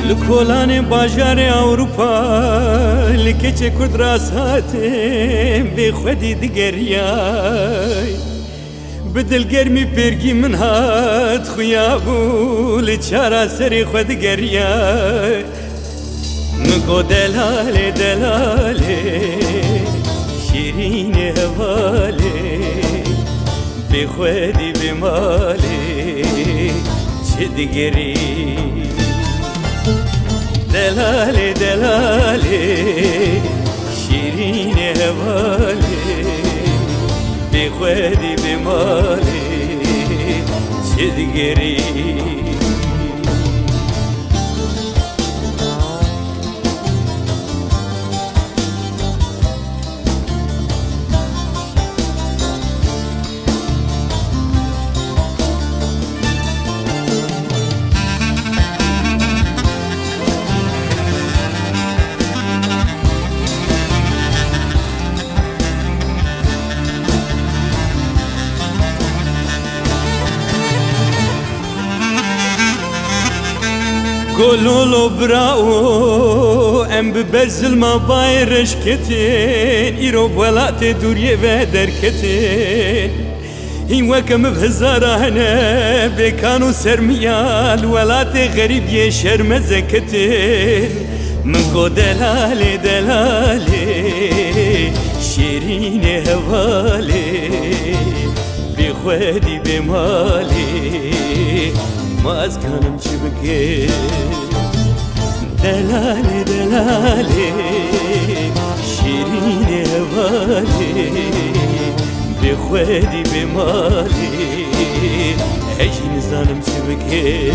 لکولان باجار اوروپا لکچه کرد راساتم به خودی دگریای بدلگرمی پرگی من هات خویابو لچارا سری خود گریای مگو دلاله دلاله شیرین هواله به خودی بماله چه دگری دلاله دلاله شیرین هواله به خودی بماله چه دگری گلولو براو ام ببرزل ما بايرش كتين ایرو بولات دوریه و درکتين این وکم بهزاره هنه بکانو سرمیال ولات غریب یه شرمزه کتين منگو دلاله دلاله شیرین هواله بی خودی بماله ما از کنم چی بگه دلاله دلاله شیرین هواله به خودی بماله هیچ نزانم چی بگه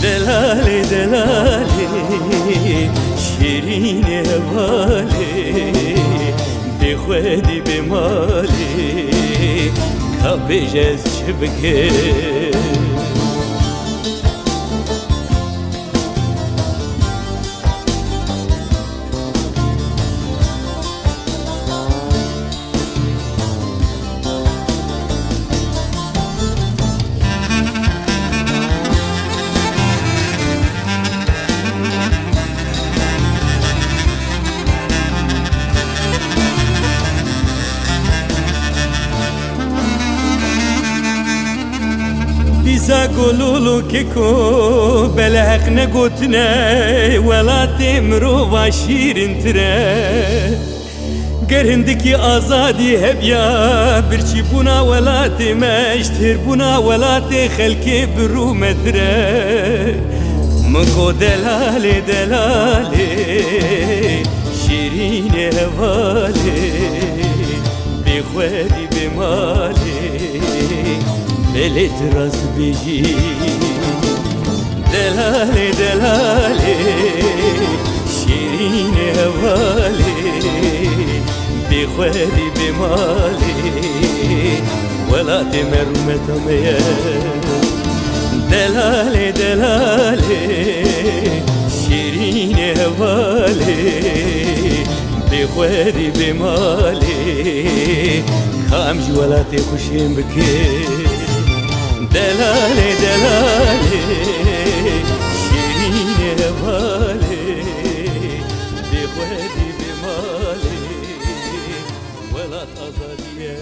دلاله دلاله شیرین هواله به خودی بماله کابیج از چی بگه بیزا گلولو ککو بلحق نگوتنه ولات مروفا شیرین تره گر هندکی آزادی هبیا برچی بونا ولات مشتر بونا ولات خلکی برو مدره مگو دلاله دلاله شیرین هواله بی خودی بماله بلت راس بيجي دلاله دلاله شيرين هوالي بخوالي بمالي ولا تمرمت ميا دلاله دلاله شيرين هوالي بخوالي بمالي خامج ولا تخشين بكي دلاله دلاله شیرین هواله بی خودی بماله ولات آزادیه